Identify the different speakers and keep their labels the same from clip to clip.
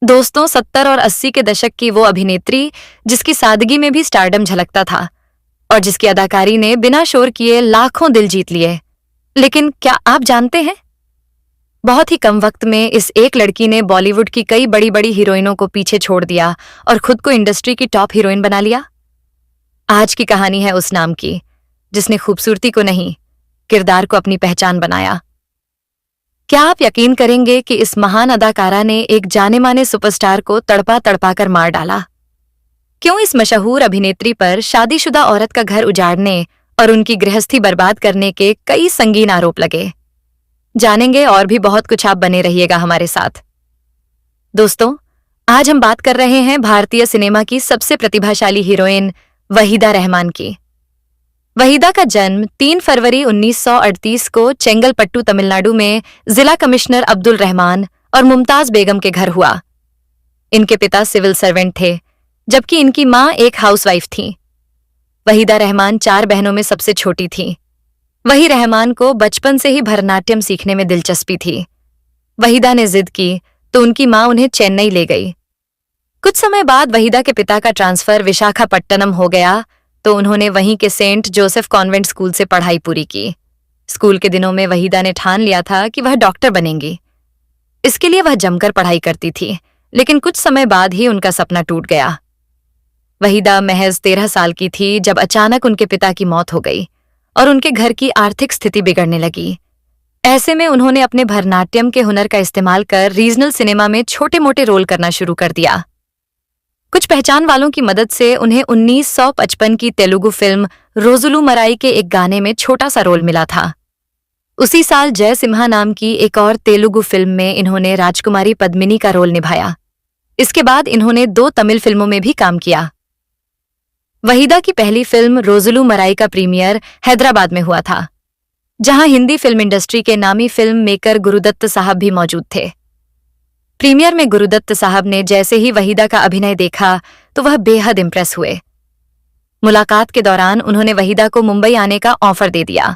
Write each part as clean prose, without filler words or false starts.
Speaker 1: दोस्तों, 70 और 80 के दशक की वो अभिनेत्री जिसकी सादगी में भी स्टारडम झलकता था और जिसकी अदाकारी ने बिना शोर किए लाखों दिल जीत लिए। लेकिन क्या आप जानते हैं, बहुत ही कम वक्त में इस एक लड़की ने बॉलीवुड की कई बड़ी बड़ी हीरोइनों को पीछे छोड़ दिया और खुद को इंडस्ट्री की टॉप हीरोइन बना लिया। आज की कहानी है उस नाम की जिसने खूबसूरती को नहीं, किरदार को अपनी पहचान बनाया। क्या आप यकीन करेंगे कि इस महान अदाकारा ने एक जाने माने सुपरस्टार को तड़पा तड़पा कर मार डाला? क्यों इस मशहूर अभिनेत्री पर शादीशुदा औरत का घर उजाड़ने और उनकी गृहस्थी बर्बाद करने के कई संगीन आरोप लगे? जानेंगे और भी बहुत कुछ। आप बने रहिएगा हमारे साथ। दोस्तों, आज हम बात कर रहे हैं भारतीय सिनेमा की सबसे प्रतिभाशाली हीरोइन वहीदा रहमान की। वहीदा का जन्म 3 फरवरी 1938 को चेंगलपट्टू, तमिलनाडु में जिला कमिश्नर अब्दुल रहमान और मुमताज बेगम के घर हुआ। इनके पिता सिविल सर्वेंट थे, जबकि इनकी मां एक हाउसवाइफ थी। वहीदा रहमान 4 बहनों में सबसे छोटी थी। वही रहमान को बचपन से ही भरतनाट्यम सीखने में दिलचस्पी थी। वहीदा ने जिद की तो उनकी मां उन्हें चेन्नई ले गई। कुछ समय बाद वहीदा के पिता का ट्रांसफर विशाखापट्टनम हो गया तो उन्होंने वहीं के सेंट जोसेफ कॉन्वेंट स्कूल से पढ़ाई पूरी की। स्कूल के दिनों में वहीदा ने ठान लिया था कि वह डॉक्टर बनेंगी। इसके लिए वह जमकर पढ़ाई करती थी, लेकिन कुछ समय बाद ही उनका सपना टूट गया। वहीदा महज 13 साल की थी जब अचानक उनके पिता की मौत हो गई और उनके घर की आर्थिक स्थिति बिगड़ने लगी। ऐसे में उन्होंने अपने भरतनाट्यम के हुनर का इस्तेमाल कर रीजनल सिनेमा में छोटे मोटे रोल करना शुरू कर दिया। कुछ पहचान वालों की मदद से उन्हें 1955 की तेलुगु फिल्म रोजुलू मराई के एक गाने में छोटा सा रोल मिला था। उसी साल जय सिम्हा नाम की एक और तेलुगु फिल्म में इन्होंने राजकुमारी पद्मिनी का रोल निभाया। इसके बाद इन्होंने 2 तमिल फिल्मों में भी काम किया। वहीदा की पहली फिल्म रोजुलू मराई का प्रीमियर हैदराबाद में हुआ था, जहां हिंदी फिल्म इंडस्ट्री के नामी फिल्म मेकर गुरुदत्त साहब भी मौजूद थे। प्रीमियर में गुरुदत्त साहब ने जैसे ही वहीदा का अभिनय देखा तो वह बेहद इंप्रेस हुए। मुलाकात के दौरान उन्होंने वहीदा को मुंबई आने का ऑफर दे दिया।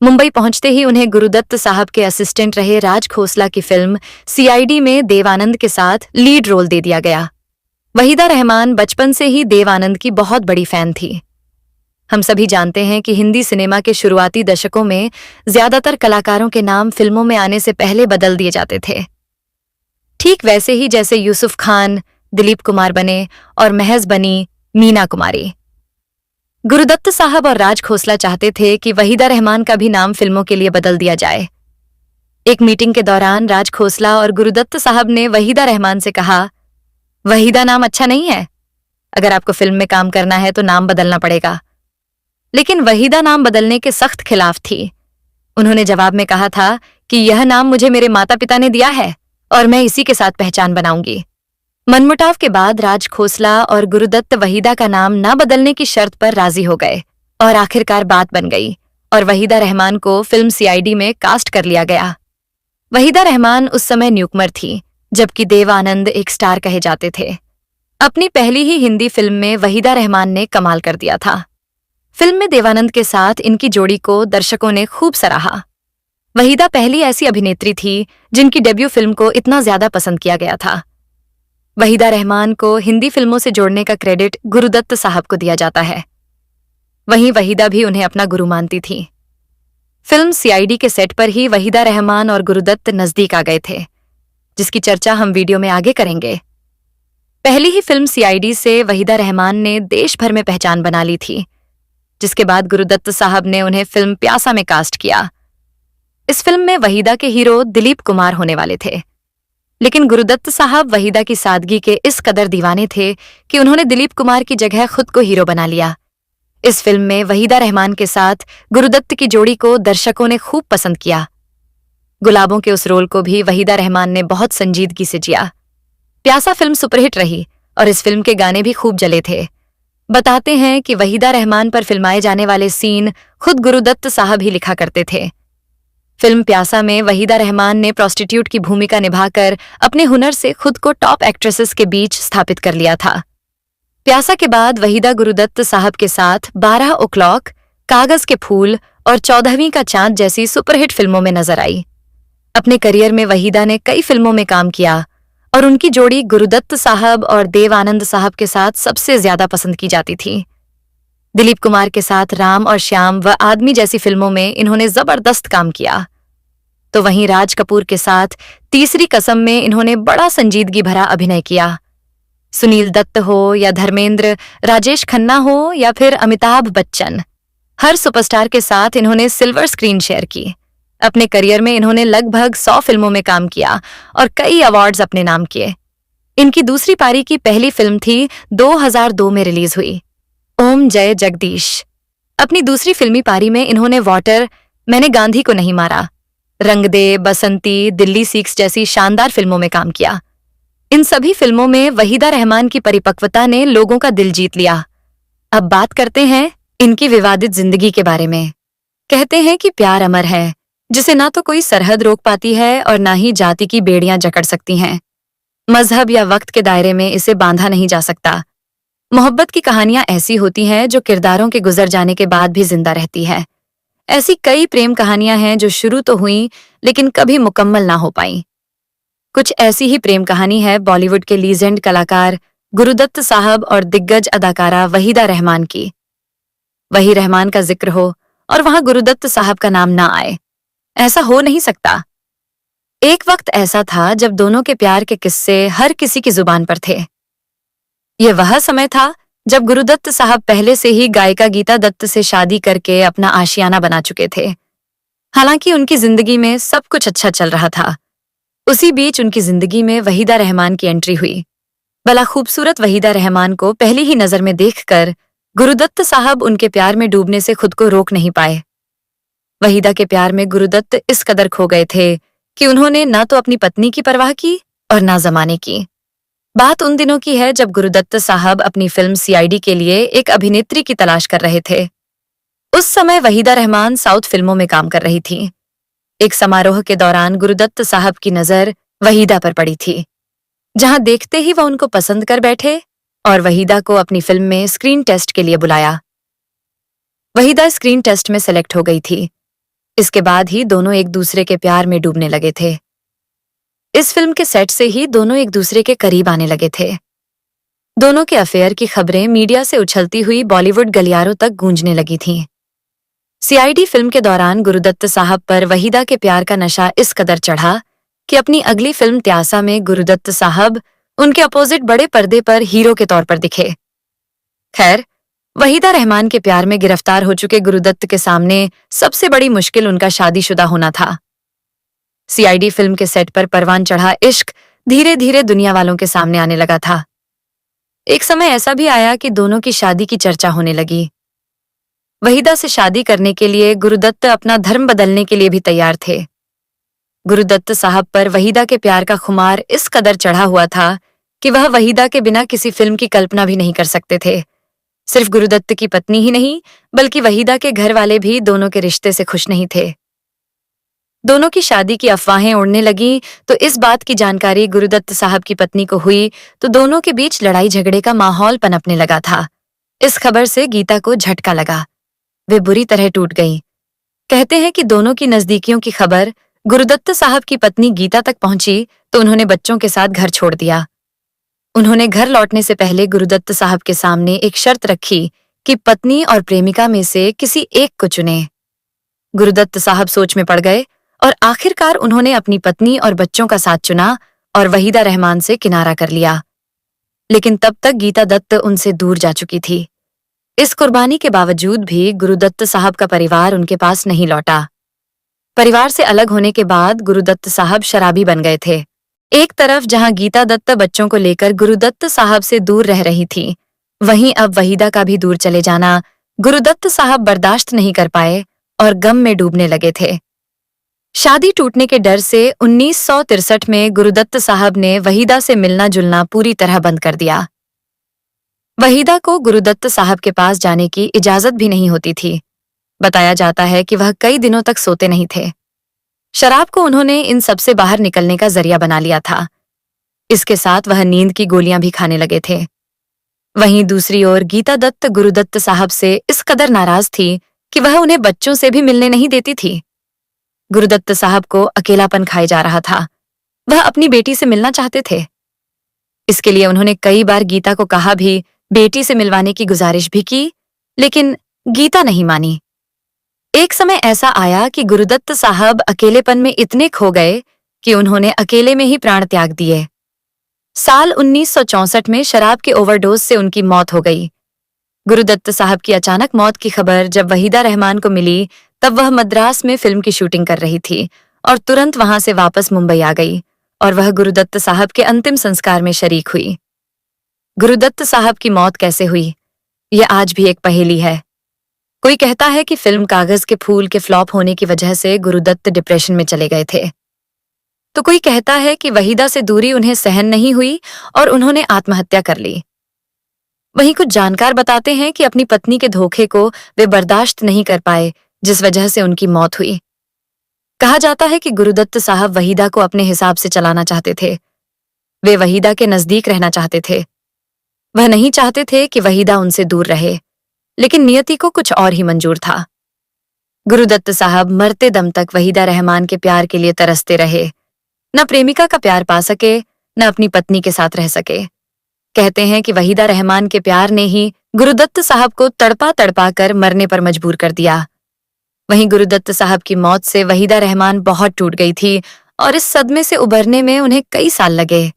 Speaker 1: मुंबई पहुंचते ही उन्हें गुरुदत्त साहब के असिस्टेंट रहे राज खोसला की फिल्म सीआईडी में देव आनंद के साथ लीड रोल दे दिया गया। वहीदा रहमान बचपन से ही देव आनंद की बहुत बड़ी फैन थी। हम सभी जानते हैं कि हिंदी सिनेमा के शुरुआती दशकों में ज्यादातर कलाकारों के नाम फिल्मों में आने से पहले बदल दिए जाते थे, ठीक वैसे ही जैसे यूसुफ खान दिलीप कुमार बने और महज बनी मीना कुमारी। गुरुदत्त साहब और राज खोसला चाहते थे कि वहीदा रहमान का भी नाम फिल्मों के लिए बदल दिया जाए। एक मीटिंग के दौरान राज खोसला और गुरुदत्त साहब ने वहीदा रहमान से कहा, वहीदा नाम अच्छा नहीं है, अगर आपको फिल्म में काम करना है तो नाम बदलना पड़ेगा। लेकिन वहीदा नाम बदलने के सख्त खिलाफ थी। उन्होंने जवाब में कहा था कि यह नाम मुझे मेरे माता पिता ने दिया है और मैं इसी के साथ पहचान बनाऊंगी। मनमुटाव के बाद राज खोसला और गुरुदत्त वहीदा का नाम न बदलने की शर्त पर राजी हो गए और आखिरकार बात बन गई और वहीदा रहमान को फिल्म सीआईडी में कास्ट कर लिया गया। वहीदा रहमान उस समय न्यूकमर थी, जबकि देव आनंद एक स्टार कहे जाते थे। अपनी पहली ही हिंदी फिल्म में वहीदा रहमान ने कमाल कर दिया था। फिल्म में देवानंद के साथ इनकी जोड़ी को दर्शकों ने खूब सराहा। वहीदा पहली ऐसी अभिनेत्री थी जिनकी डेब्यू फिल्म को इतना ज्यादा पसंद किया गया था। वहीदा रहमान को हिंदी फिल्मों से जोड़ने का क्रेडिट गुरुदत्त साहब को दिया जाता है। वहीं वहीदा भी उन्हें अपना गुरु मानती थी। फिल्म सीआईडी के सेट पर ही वहीदा रहमान और गुरुदत्त नजदीक आ गए थे, जिसकी चर्चा हम वीडियो में आगे करेंगे। पहली ही फिल्म सीआईडी से वहीदा रहमान ने देश भर में पहचान बना ली थी, जिसके बाद गुरुदत्त साहब ने उन्हें फिल्म प्यासा में कास्ट किया। इस फिल्म में वहीदा के हीरो दिलीप कुमार होने वाले थे, लेकिन गुरुदत्त साहब वहीदा की सादगी के इस कदर दीवाने थे कि उन्होंने दिलीप कुमार की जगह खुद को हीरो बना लिया। इस फिल्म में वहीदा रहमान के साथ गुरुदत्त की जोड़ी को दर्शकों ने खूब पसंद किया। गुलाबों के उस रोल को भी वहीदा रहमान ने बहुत संजीदगी से जिया। प्यासा फिल्म सुपरहिट रही और इस फिल्म के गाने भी खूब जले थे। बताते हैं कि वहीदा रहमान पर फिल्माए जाने वाले सीन खुद गुरुदत्त साहब ही लिखा करते थे। फिल्म प्यासा में वहीदा रहमान ने प्रोस्टिट्यूट की भूमिका निभाकर अपने हुनर से खुद को टॉप एक्ट्रेसेस के बीच स्थापित कर लिया था। प्यासा के बाद वहीदा गुरुदत्त साहब के साथ 12 o'clock, कागज के फूल और 14वीं का चांद जैसी सुपरहिट फिल्मों में नजर आई। अपने करियर में वहीदा ने कई फिल्मों में काम किया और उनकी जोड़ी गुरुदत्त साहब और देव आनंद साहब के साथ सबसे ज्यादा पसंद की जाती थी। दिलीप कुमार के साथ राम और श्याम व आदमी जैसी फिल्मों में इन्होंने जबरदस्त काम किया। तो वहीं राज कपूर के साथ तीसरी कसम में इन्होंने बड़ा संजीदगी भरा अभिनय किया। सुनील दत्त हो या धर्मेंद्र, राजेश खन्ना हो या फिर अमिताभ बच्चन, हर सुपरस्टार के साथ इन्होंने सिल्वर स्क्रीन शेयर की। अपने करियर में इन्होंने लगभग 100 फिल्मों में काम किया और कई अवार्ड्स अपने नाम किए। इनकी दूसरी पारी की पहली फिल्म थी 2002 में रिलीज हुई, ओम जय जगदीश। अपनी दूसरी फिल्मी पारी में इन्होंने वाटर, मैंने गांधी को नहीं मारा, रंग दे, बसंती, दिल्ली सीक्स जैसी शानदार फिल्मों में काम किया। इन सभी फिल्मों में वहीदा रहमान की परिपक्वता ने लोगों का दिल जीत लिया। अब बात करते हैं इनकी विवादित जिंदगी के बारे में। कहते हैं कि प्यार अमर है, जिसे ना तो कोई सरहद रोक पाती है और ना ही जाति की बेड़ियां जकड़ सकती हैं। मजहब या वक्त के दायरे में इसे बांधा नहीं जा सकता। मोहब्बत की कहानियां ऐसी होती हैं जो किरदारों के गुजर जाने के बाद भी जिंदा रहती है। ऐसी कई प्रेम कहानियां हैं जो शुरू तो हुई लेकिन कभी मुकम्मल ना हो पाई। कुछ ऐसी ही प्रेम कहानी है बॉलीवुड के लीजेंड कलाकार गुरुदत्त साहब और दिग्गज अदाकारा वहीदा रहमान की। वही रहमान का जिक्र हो और वहां गुरुदत्त साहब का नाम ना आए, ऐसा हो नहीं सकता। एक वक्त ऐसा था जब दोनों के प्यार के किस्से हर किसी की जुबान पर थे। यह वह समय था जब गुरुदत्त साहब पहले से ही गायिका गीता दत्त से शादी करके अपना आशियाना बना चुके थे। हालांकि उनकी जिंदगी में सब कुछ अच्छा चल रहा था। उसी बीच उनकी जिंदगी में वहीदा रहमान की एंट्री हुई। भला खूबसूरत वहीदा रहमान को पहली ही नजर में देखकर गुरुदत्त साहब उनके प्यार में डूबने से खुद को रोक नहीं पाए। वहीदा के प्यार में गुरुदत्त इस कदर खो गए थे कि उन्होंने ना तो अपनी पत्नी की परवाह की और ना जमाने की। बात उन दिनों की है जब गुरुदत्त साहब अपनी फिल्म सीआईडी के लिए एक अभिनेत्री की तलाश कर रहे थे। उस समय वहीदा रहमान साउथ फिल्मों में काम कर रही थी। एक समारोह के दौरान गुरुदत्त साहब की नजर वहीदा पर पड़ी थी, जहां देखते ही वह उनको पसंद कर बैठे और वहीदा को अपनी फिल्म में स्क्रीन टेस्ट के लिए बुलाया। वहीदा स्क्रीन टेस्ट में सेलेक्ट हो गई थी। इसके बाद ही दोनों एक दूसरे के प्यार में डूबने लगे थे। इस फिल्म के सेट से ही दोनों एक दूसरे के करीब आने लगे थे। दोनों के अफेयर की खबरें मीडिया से उछलती हुई बॉलीवुड गलियारों तक गूंजने लगी थीं। सीआईडी फिल्म के दौरान गुरुदत्त साहब पर वहीदा के प्यार का नशा इस कदर चढ़ा कि अपनी अगली फिल्म त्यासा में गुरुदत्त साहब उनके अपोजिट बड़े पर्दे पर हीरो के तौर पर दिखे। खैर, वहीदा रहमान के प्यार में गिरफ्तार हो चुके गुरुदत्त के सामने सबसे बड़ी मुश्किल उनका शादीशुदा होना था। सीआईडी फिल्म के सेट पर परवान चढ़ा इश्क धीरे धीरे दुनिया वालों के सामने आने लगा था। एक समय ऐसा भी आया कि दोनों की शादी की चर्चा होने लगी। वहीदा से शादी करने के लिए गुरुदत्त अपना धर्म बदलने के लिए भी तैयार थे। गुरुदत्त साहब पर वहीदा के प्यार का खुमार इस कदर चढ़ा हुआ था कि वह वहीदा के बिना किसी फिल्म की कल्पना भी नहीं कर सकते थे। सिर्फ गुरुदत्त की पत्नी ही नहीं, बल्कि वहीदा के घर वाले भी दोनों के रिश्ते से खुश नहीं थे। दोनों की शादी की अफवाहें उड़ने लगी तो इस बात की जानकारी गुरुदत्त साहब की पत्नी को हुई तो दोनों के बीच लड़ाई झगड़े का माहौल पनपने लगा था। इस खबर से गीता को झटका लगा। वे बुरी तरह टूट गई। कहते हैं कि दोनों की नजदीकियों की खबर गुरुदत्त साहब की पत्नी गीता तक पहुंची तो उन्होंने बच्चों के साथ घर छोड़ दिया। उन्होंने घर लौटने से पहले गुरुदत्त साहब के सामने एक शर्त रखी कि पत्नी और प्रेमिका में से किसी एक को चुने। गुरुदत्त साहब सोच में पड़ गए और आखिरकार उन्होंने अपनी पत्नी और बच्चों का साथ चुना और वहीदा रहमान से किनारा कर लिया। लेकिन तब तक गीता दत्त उनसे दूर जा चुकी थी। इस कुर्बानी के बावजूद भी गुरुदत्त साहब का परिवार उनके पास नहीं लौटा। परिवार से अलग होने के बाद गुरुदत्त साहब शराबी बन गए थे। एक तरफ जहां गीता दत्त बच्चों को लेकर गुरुदत्त साहब से दूर रह रही थी, वहीं अब वहीदा का भी दूर चले जाना गुरुदत्त साहब बर्दाश्त नहीं कर पाए और गम में डूबने लगे थे। शादी टूटने के डर से 1963 में गुरुदत्त साहब ने वहीदा से मिलना जुलना पूरी तरह बंद कर दिया। वहीदा को गुरुदत्त साहब के पास जाने की इजाजत भी नहीं होती थी। बताया जाता है कि वह कई दिनों तक सोते नहीं थे। शराब को उन्होंने इन सब से बाहर निकलने का जरिया बना लिया था। इसके साथ वह नींद की गोलियां भी खाने लगे थे। वहीं दूसरी ओर गीता दत्त गुरुदत्त साहब से इस कदर नाराज थी कि वह उन्हें बच्चों से भी मिलने नहीं देती थी। गुरुदत्त साहब को अकेलापन खाए जा रहा था। वह अपनी बेटी से मिलना चाहते थे, इसके लिए उन्होंने कई बार गीता को कहा भी, बेटी से मिलवाने की गुजारिश भी की, लेकिन गीता नहीं मानी। एक समय ऐसा आया कि गुरुदत्त साहब अकेलेपन में इतने खो गए कि उन्होंने अकेले में ही प्राण त्याग दिए। साल 1964 में शराब के ओवरडोज से उनकी मौत हो गई। गुरुदत्त साहब की अचानक मौत की खबर जब वहीदा रहमान को मिली, तब वह मद्रास में फिल्म की शूटिंग कर रही थी और तुरंत वहां से वापस मुंबई आ गई और वह गुरुदत्त साहब के अंतिम संस्कार में शरीक हुई। गुरुदत्त साहब की मौत कैसे हुई, यह आज भी एक पहेली है। कोई कहता है कि फिल्म कागज के फूल के फ्लॉप होने की वजह से गुरुदत्त डिप्रेशन में चले गए थे, तो कोई कहता है कि वहीदा से दूरी उन्हें सहन नहीं हुई और उन्होंने आत्महत्या कर ली। वहीं कुछ जानकार बताते हैं कि अपनी पत्नी के धोखे को वे बर्दाश्त नहीं कर पाए, जिस वजह से उनकी मौत हुई। कहा जाता है कि गुरुदत्त साहब वहीदा को अपने हिसाब से चलाना चाहते थे। वे वहीदा के नजदीक रहना चाहते थे। वह नहीं चाहते थे कि वहीदा उनसे दूर रहे, लेकिन नियति को कुछ और ही मंजूर था। गुरुदत्त साहब मरते दम तक वहीदा रहमान के प्यार के लिए तरसते रहे। न प्रेमिका का प्यार पा सके, न अपनी पत्नी के साथ रह सके। कहते हैं कि वहीदा रहमान के प्यार ने ही गुरुदत्त साहब को तड़पा तड़पा कर मरने पर मजबूर कर दिया। वहीं गुरुदत्त साहब की मौत से वहीदा रहमान बहुत टूट गई थी और इस सदमे से उबरने में उन्हें कई साल लगे।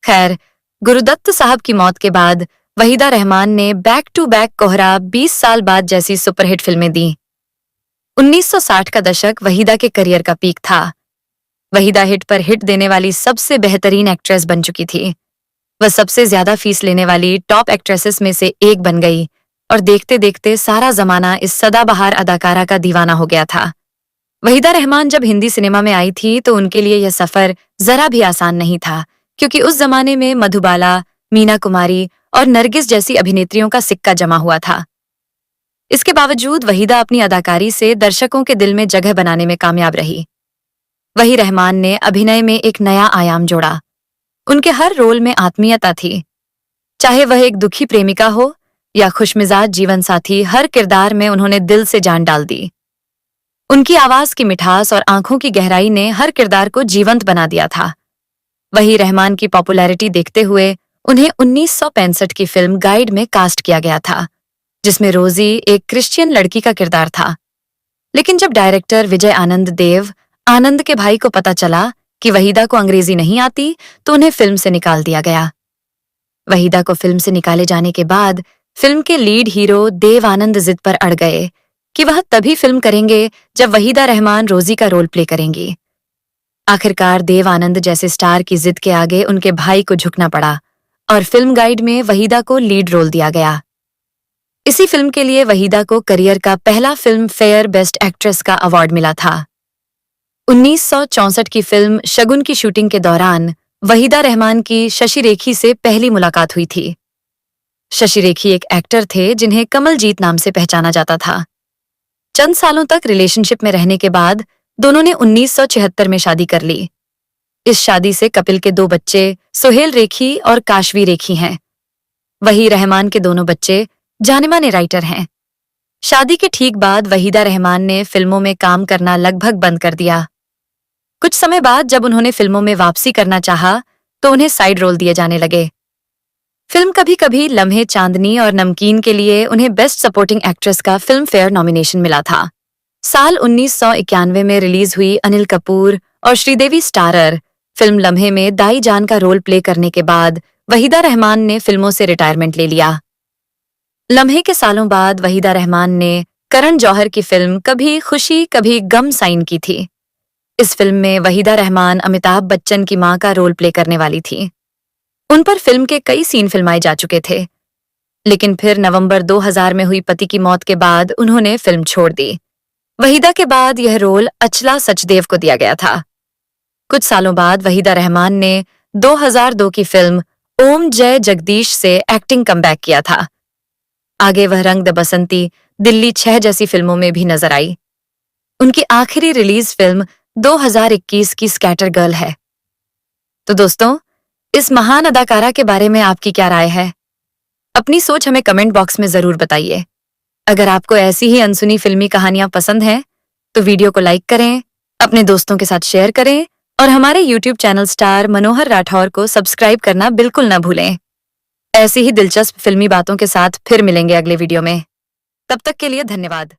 Speaker 1: खैर, गुरुदत्त साहब की मौत के बाद वहीदा रहमान ने बैक टू बैक कोहरा 20 साल बाद जैसी सुपरहिट फिल्में दी। 1960 का दशक वहीदा के करियर का पीक था। वहीदा हिट पर हिट देने वाली सबसे बेहतरीन एक्ट्रेस बन चुकी थी। वह सबसे ज्यादा फीस लेने वाली टॉप एक्ट्रेसेस में से एक बन गई और देखते देखते सारा जमाना इस सदाबहार अदाकारा का दीवाना हो गया था। वहीदा रहमान जब हिंदी सिनेमा में आई थी तो उनके लिए यह सफर जरा भी आसान नहीं था, क्योंकि उस जमाने में मधुबाला, मीना कुमारी और नरगिस जैसी अभिनेत्रियों का सिक्का जमा हुआ था। इसके बावजूद वहीदा अपनी अदाकारी से दर्शकों के दिल में जगह बनाने में कामयाब रही। वही रहमान ने अभिनय में एक नया आयाम जोड़ा। उनके हर रोल में आत्मीयता थी। चाहे वह एक दुखी प्रेमिका हो या खुशमिजाज जीवन साथी, हर किरदार में उन्होंने दिल से जान डाल दी। उनकी आवाज की मिठास और आंखों की गहराई ने हर किरदार को जीवंत बना दिया था। वही रहमान की पॉपुलैरिटी देखते हुए उन्हें 1965 की फिल्म गाइड में कास्ट किया गया था, जिसमें रोजी एक क्रिश्चियन लड़की का किरदार था। लेकिन जब डायरेक्टर विजय आनंद देव आनंद के भाई को पता चला कि वहीदा को अंग्रेजी नहीं आती, तो उन्हें फिल्म से निकाल दिया गया। वहीदा को फिल्म से निकाले जाने के बाद फिल्म के लीड हीरो देव आनंद जिद पर अड़ गए कि वह तभी फिल्म करेंगे जब वहीदा रहमान रोजी का रोल प्ले करेंगी। आखिरकार देव आनंद जैसे स्टार की जिद के आगे उनके भाई को झुकना पड़ा और फिल्म गाइड में वहीदा को लीड रोल दिया गया। इसी फिल्म के लिए वहीदा को करियर का पहला फिल्म फेयर बेस्ट एक्ट्रेस का अवार्ड मिला था। 1964 की फिल्म शगुन की शूटिंग के दौरान वहीदा रहमान की शशि रेखी से पहली मुलाकात हुई थी। शशि रेखी एक एक्टर थे जिन्हें कमलजीत नाम से पहचाना जाता था। चंद सालों तक रिलेशनशिप में रहने के बाद दोनों ने 1976 में शादी कर ली। इस शादी से कपिल के 2 बच्चे सोहेल रेखी और काशवी रेखी हैं। वही रहमान के दोनों बच्चे जाने-माने राइटर हैं। शादी के ठीक बाद वहीदा रहमान ने फिल्मों में काम करना लगभग बंद कर दिया। कुछ समय बाद जब उन्होंने फिल्मों में वापसी करना चाहा, तो उन्हें साइड रोल दिए जाने लगे। फिल्म कभी कभी लम्हे चांदनी और नमकीन के लिए उन्हें बेस्ट सपोर्टिंग एक्ट्रेस का फिल्म फेयर नॉमिनेशन मिला था। साल 1991 में रिलीज हुई अनिल कपूर और श्रीदेवी स्टारर फिल्म लम्हे में दाई जान का रोल प्ले करने के बाद वहीदा रहमान ने फिल्मों से रिटायरमेंट ले लिया। लम्हे के सालों बाद वहीदा रहमान ने करण जौहर की फिल्म कभी खुशी कभी गम साइन की थी। इस फिल्म में वहीदा रहमान अमिताभ बच्चन की मां का रोल प्ले करने वाली थी। उन पर फिल्म के कई सीन फिल्माए जा चुके थे, लेकिन फिर नवंबर 2000 में हुई पति की मौत के बाद उन्होंने फिल्म छोड़ दी। वहीदा के बाद यह रोल अचला सचदेव को दिया गया था। कुछ सालों बाद वहीदा रहमान ने 2002 की फिल्म ओम जय जगदीश से एक्टिंग कमबैक किया था। आगे वह रंग द बसंती, दिल्ली 6 जैसी फिल्मों में भी नजर आई। उनकी आखिरी रिलीज फिल्म 2021 की स्कैटर गर्ल है। तो दोस्तों, इस महान अदाकारा के बारे में आपकी क्या राय है? अपनी सोच हमें कमेंट बॉक्स में जरूर बताइए। अगर आपको ऐसी ही अनसुनी फिल्मी कहानियां पसंद हैं, तो वीडियो को लाइक करें, अपने दोस्तों के साथ शेयर करें और हमारे YouTube चैनल स्टार मनोहर राठौर को सब्सक्राइब करना बिल्कुल ना भूलें। ऐसी ही दिलचस्प फिल्मी बातों के साथ फिर मिलेंगे अगले वीडियो में। तब तक के लिए धन्यवाद।